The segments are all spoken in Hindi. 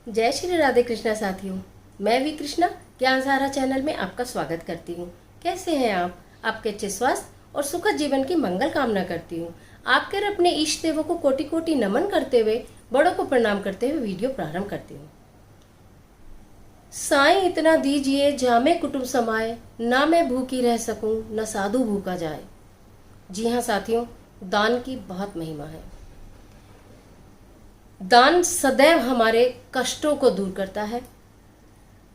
जय श्री राधे कृष्णा साथियों, मैं भी कृष्णा ज्ञान सहारा चैनल में आपका स्वागत करती हूँ। कैसे हैं आप? आपके अच्छे स्वास्थ्य और सुखद जीवन की मंगल कामना करती हूँ। आपके और अपने इष्ट देवों को कोटि कोटि नमन करते हुए, बड़ों को प्रणाम करते हुए वीडियो प्रारंभ करती हूँ। साईं इतना दीजिए जामे कुटुंब समाए, ना मैं भूखी रह सकूं न साधु भूखा जाए। जी हाँ साथियों, दान की बहुत महिमा है। दान सदैव हमारे कष्टों को दूर करता है।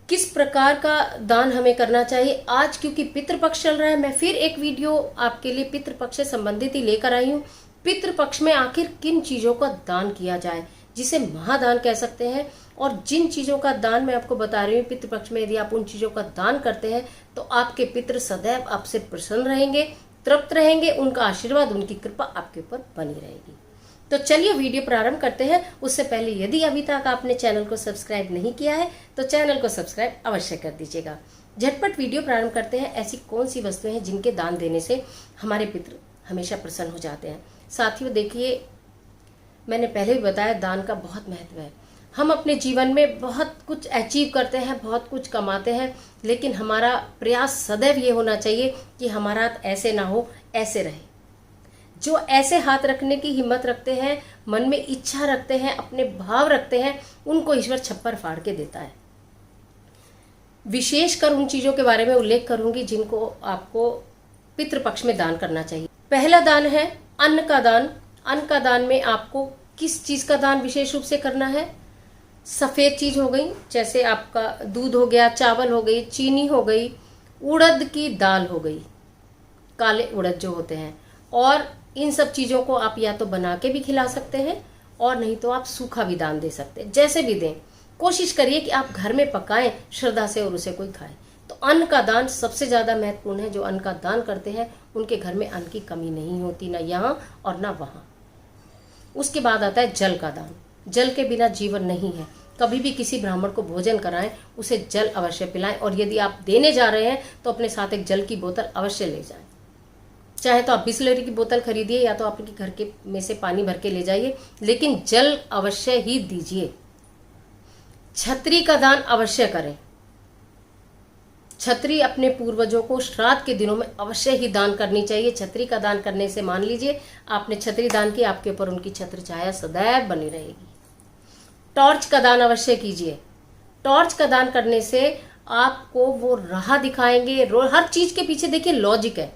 किस प्रकार का दान हमें करना चाहिए, आज क्योंकि पितृपक्ष चल रहा है, मैं फिर एक वीडियो आपके लिए पितृपक्ष से संबंधित ही लेकर आई हूँ। पितृपक्ष में आखिर किन चीजों का दान किया जाए, जिसे महादान कह सकते हैं, और जिन चीजों का दान मैं आपको बता रही हूँ पितृपक्ष में, यदि आप उन चीजों का दान करते हैं तो आपके पितृ सदैव आपसे प्रसन्न रहेंगे, तृप्त रहेंगे, उनका आशीर्वाद, उनकी कृपा आपके ऊपर बनी रहेगी। तो चलिए वीडियो प्रारंभ करते हैं। उससे पहले यदि अभी तक आपने चैनल को सब्सक्राइब नहीं किया है तो चैनल को सब्सक्राइब अवश्य कर दीजिएगा। झटपट वीडियो प्रारंभ करते हैं। ऐसी कौन सी वस्तुएं हैं जिनके दान देने से हमारे पितृ हमेशा प्रसन्न हो जाते हैं? साथियों देखिए, मैंने पहले भी बताया दान का बहुत महत्व है। हम अपने जीवन में बहुत कुछ अचीव करते हैं, बहुत कुछ कमाते हैं, लेकिन हमारा प्रयास सदैव ये होना चाहिए कि हमारा हाथ ऐसे ना हो, ऐसे रहे। जो ऐसे हाथ रखने की हिम्मत रखते हैं, मन में इच्छा रखते हैं, अपने भाव रखते हैं, उनको ईश्वर छप्पर फाड़ के देता है। विशेषकर उन चीजों के बारे में उल्लेख करूंगी जिनको आपको पितृपक्ष में दान करना चाहिए। पहला दान है अन्न का दान। अन्न का दान में आपको किस चीज का दान विशेष रूप से करना है? सफेद चीज हो गई, जैसे आपका दूध हो गया, चावल हो गई, चीनी हो गई, उड़द की दाल हो गई, काले उड़द जो होते हैं, और इन सब चीजों को आप या तो बना के भी खिला सकते हैं और नहीं तो आप सूखा भी दान दे सकते हैं। जैसे भी दें, कोशिश करिए कि आप घर में पकाएं श्रद्धा से और उसे कोई खाए। तो अन्न का दान सबसे ज्यादा महत्वपूर्ण है। जो अन्न का दान करते हैं उनके घर में अन्न की कमी नहीं होती, ना यहाँ और ना वहां। उसके बाद आता है जल का दान। जल के बिना जीवन नहीं है। कभी भी किसी ब्राह्मण को भोजन कराएं, उसे जल अवश्य पिलाएं, और यदि आप देने जा रहे हैं तो अपने साथ एक जल की बोतल अवश्य ले जाएं। चाहे तो आप बिस्लरी की बोतल खरीदिए या तो आपके घर के में से पानी भर के ले जाइए, लेकिन जल अवश्य ही दीजिए। छतरी का दान अवश्य करें। छतरी अपने पूर्वजों को श्राद्ध के दिनों में अवश्य ही दान करनी चाहिए। छतरी का दान करने से मान लीजिए आपने छतरी दान की, आपके ऊपर उनकी छत्र छाया सदैव बनी रहेगी। टॉर्च का दान अवश्य कीजिए। टॉर्च का दान करने से आपको वो राह दिखाएंगे। हर चीज के पीछे देखिए लॉजिक है।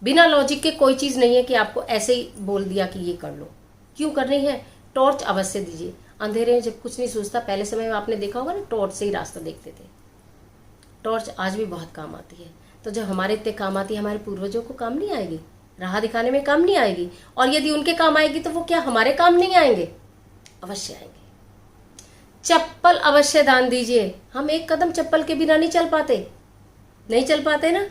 बिना लॉजिक के कोई चीज नहीं है कि आपको ऐसे ही बोल दिया कि ये कर लो। क्यों करनी है? टॉर्च अवश्य दीजिए। अंधेरे में जब कुछ नहीं सूझता, पहले समय में आपने देखा होगा ना, टॉर्च से ही रास्ता देखते थे। टॉर्च आज भी बहुत काम आती है। तो जब हमारे इतने काम आती है, हमारे पूर्वजों को काम नहीं आएगी? राह दिखाने में काम नहीं आएगी? और यदि उनके काम आएगी तो वो क्या हमारे काम नहीं आएंगे? अवश्य आएंगे। चप्पल अवश्य दान दीजिए। हम एक कदम चप्पल के बिना नहीं चल पाते ना।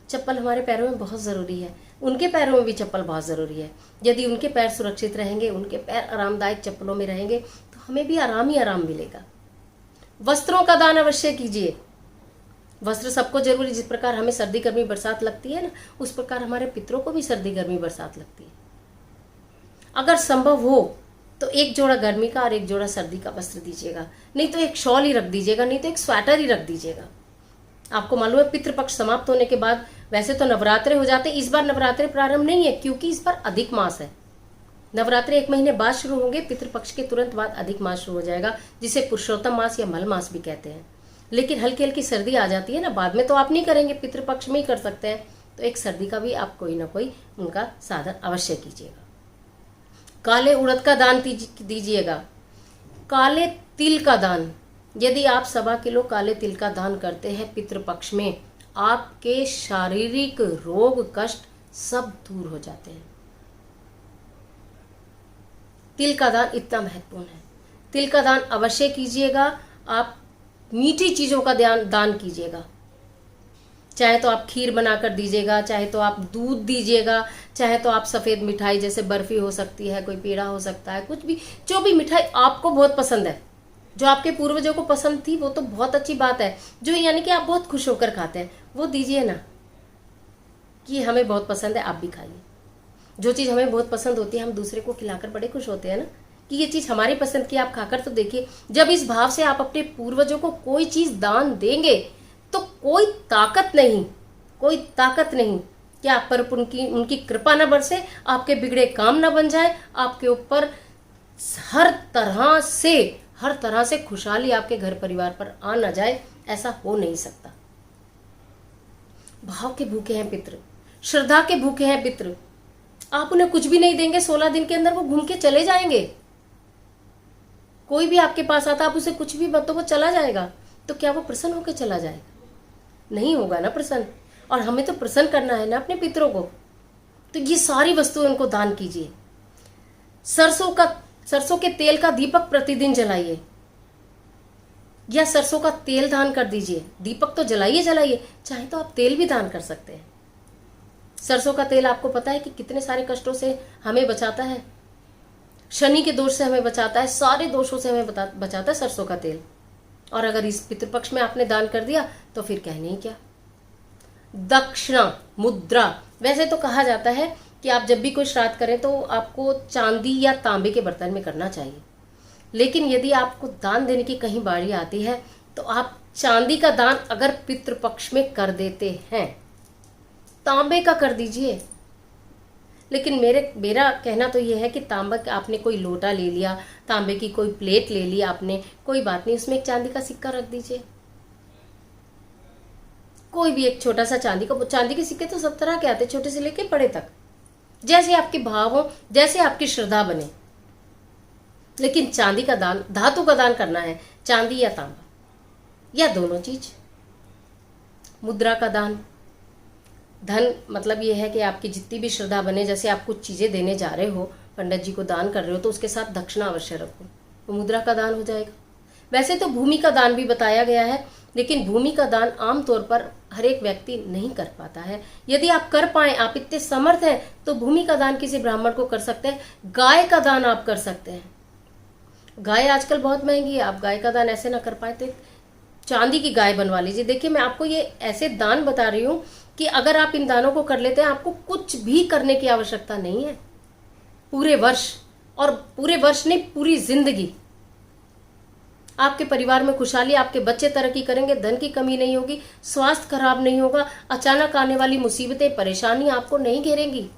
चप्पल हमारे पैरों में बहुत जरूरी है। उनके पैरों में भी चप्पल बहुत जरूरी है। यदि उनके पैर सुरक्षित रहेंगे, उनके पैर आरामदायक चप्पलों में रहेंगे, तो हमें भी आराम ही आराम मिलेगा। वस्त्रों का दान अवश्य कीजिए। वस्त्र सबको जरूरी, जिस प्रकार हमें सर्दी गर्मी बरसात लगती है ना, उस प्रकार हमारे पितरों को भी सर्दी गर्मी बरसात लगती है। अगर संभव हो तो एक जोड़ा गर्मी का और एक जोड़ा सर्दी का वस्त्र दीजिएगा। नहीं तो एक शॉल ही रख दीजिएगा, नहीं तो एक स्वेटर ही रख दीजिएगा। आपको मालूम है पितृपक्ष समाप्त होने के बाद वैसे तो नवरात्रे हो जाते, इस बार नवरात्रे प्रारंभ नहीं है क्योंकि इस बार अधिक मास है। नवरात्रे 1 महीने बाद शुरू होंगे, पितृपक्ष के तुरंत बाद अधिक मास शुरू हो जाएगा, जिसे पुरुषोत्तम मास या मल मास भी कहते हैं। लेकिन हल्की हल्की सर्दी आ जाती है ना, बाद में तो आप नहीं करेंगे, पितृपक्ष में ही कर सकते हैं। तो एक सर्दी का भी आप कोई ना कोई उनका साधन अवश्य कीजिएगा। काले उड़द का दान दीजिएगा। काले तिल का दान, यदि आप 1.25 किलो काले तिल का दान करते हैं पितृपक्ष में, आपके शारीरिक रोग कष्ट सब दूर हो जाते हैं। तिल का दान इतना महत्वपूर्ण है। तिल का दान अवश्य कीजिएगा। आप मीठी चीजों का दान कीजिएगा। चाहे तो आप खीर बनाकर दीजिएगा, चाहे तो आप दूध दीजिएगा, चाहे तो आप सफेद मिठाई जैसे बर्फी हो सकती है, कोई पेड़ा हो सकता है, कुछ भी, जो भी मिठाई आपको बहुत पसंद है, जो आपके पूर्वजों को पसंद थी, वो तो बहुत अच्छी बात है। जो यानी कि आप बहुत खुश होकर खाते हैं, वो दीजिए ना, कि हमें बहुत पसंद है, आप भी खाइए। जो चीज़ हमें बहुत पसंद होती है हम दूसरे को खिलाकर बड़े खुश होते हैं ना, कि ये चीज हमारी पसंद की, आप खाकर तो देखिए। जब इस भाव से आप अपने पूर्वजों को कोई चीज दान देंगे तो कोई ताकत नहीं कि आप पर उनकी उनकी कृपा न बरसे, आपके बिगड़े काम न बन जाए, आपके ऊपर हर तरह से खुशहाली आपके घर परिवार पर आ न जाए। ऐसा हो नहीं सकता। भाव के भूखे हैं पितृ, श्रद्धा के भूखे हैं पितृ। आप उन्हें कुछ भी नहीं देंगे, 16 दिन के अंदर वो घूम के चले जाएंगे। कोई भी आपके पास आता, आप उसे कुछ भी मत तो वो चला जाएगा। तो क्या वो प्रसन्न होकर चला जाएगा? नहीं होगा ना प्रसन्न। और हमें तो प्रसन्न करना है ना अपने पितरों को। तो ये सारी वस्तुएं उनको दान कीजिए। सरसों के तेल का दीपक प्रतिदिन जलाइए, या सरसों का तेल दान कर दीजिए। दीपक तो जलाइए, चाहे तो आप तेल भी दान कर सकते हैं। सरसों का तेल आपको पता है कि कितने सारे कष्टों से हमें बचाता है, शनि के दोष से हमें बचाता है, सारे दोषों से हमें बचाता है सरसों का तेल। और अगर इस पितृपक्ष में आपने दान कर दिया तो फिर कहने ही क्या। दक्षिणा, मुद्रा, वैसे तो कहा जाता है कि आप जब भी कोई श्राद्ध करें तो आपको चांदी या तांबे के बर्तन में करना चाहिए। लेकिन यदि आपको दान देने की कहीं बारी आती है तो आप चांदी का दान अगर पितृपक्ष में कर देते हैं, तांबे का कर दीजिए। लेकिन मेरा कहना तो यह है कि तांबा का आपने कोई लोटा ले लिया, तांबे की कोई प्लेट ले ली आपने, कोई बात नहीं, उसमें एक चांदी का सिक्का रख दीजिए। कोई भी एक छोटा सा चांदी के सिक्के तो सब तरह के आते, छोटे से लेके बड़े तक, जैसे आपके भाव हो, जैसे आपकी श्रद्धा बने। लेकिन चांदी का दान, धातु का दान करना है, चांदी या तांबा या दोनों चीज। मुद्रा का दान, धन मतलब यह है कि आपकी जितनी भी श्रद्धा बने, जैसे आप कुछ चीजें देने जा रहे हो, पंडित जी को दान कर रहे हो, तो उसके साथ दक्षिणा अवश्य रखो, तो मुद्रा का दान हो जाएगा। वैसे तो भूमि का दान भी बताया गया है, लेकिन भूमि का दान आमतौर पर हर एक व्यक्ति नहीं कर पाता है। यदि आप कर पाए, आप इतने समर्थ हैं, तो भूमि का दान किसी ब्राह्मण को कर सकते हैं। गाय का दान आप कर सकते हैं। गाय आजकल बहुत महंगी है, आप गाय का दान ऐसे ना कर पाए तो चांदी की गाय बनवा लीजिए। देखिए, मैं आपको ये ऐसे दान बता रही हूं कि अगर आप इन दानों को कर लेते हैं, आपको कुछ भी करने की आवश्यकता नहीं है पूरे वर्ष, और पूरे वर्ष नहीं, पूरी जिंदगी आपके परिवार में खुशहाली, आपके बच्चे तरक्की करेंगे, धन की कमी नहीं होगी, स्वास्थ्य खराब नहीं होगा, अचानक आने वाली मुसीबतें, परेशानी आपको नहीं घेरेंगी।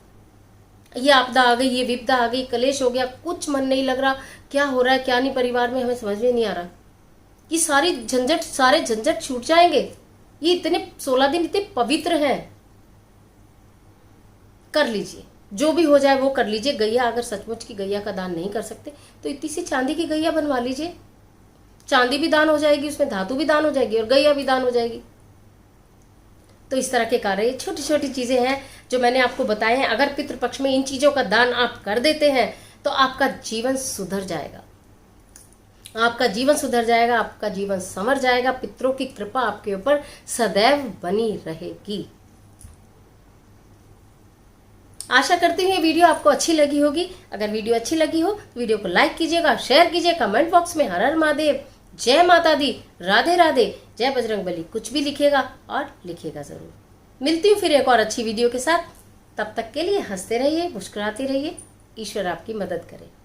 ये आपदा आ गई, ये विपदा आ गई, कलेश हो गया, कुछ मन नहीं लग रहा, क्या हो रहा है क्या नहीं परिवार में, हमें समझ में नहीं आ रहा, ये सारे झंझट छूट जाएंगे। ये इतने 16 दिन इतने पवित्र हैं। कर लीजिए, जो भी हो जाए वो कर लीजिए। गैया, अगर सचमुच की गैया का दान नहीं कर सकते तो इतनी सी चांदी की गैया बनवा लीजिए। चांदी भी दान हो जाएगी, उसमें धातु भी दान हो जाएगी और गैया भी दान हो जाएगी। तो इस तरह के कार्य, ये छोटी छोटी चीजें हैं जो मैंने आपको बताए हैं। अगर पितृपक्ष में इन चीजों का दान आप कर देते हैं तो आपका जीवन सुधर जाएगा, आपका जीवन सुधर जाएगा, आपका जीवन संवर जाएगा। पितरों की कृपा आपके ऊपर सदैव बनी रहेगी। आशा करती हूँ ये वीडियो आपको अच्छी लगी होगी। अगर वीडियो अच्छी लगी हो तो वीडियो को लाइक कीजिएगा, शेयर कीजिए, कमेंट बॉक्स में हर हर महादेव, जय माता दी, राधे राधे, जय बजरंगबली कुछ भी लिखिएगा और लिखिएगा जरूर। मिलती हूँ फिर एक और अच्छी वीडियो के साथ। तब तक के लिए हंसते रहिए, मुस्कुराते रहिए। ईश्वर आपकी मदद करे।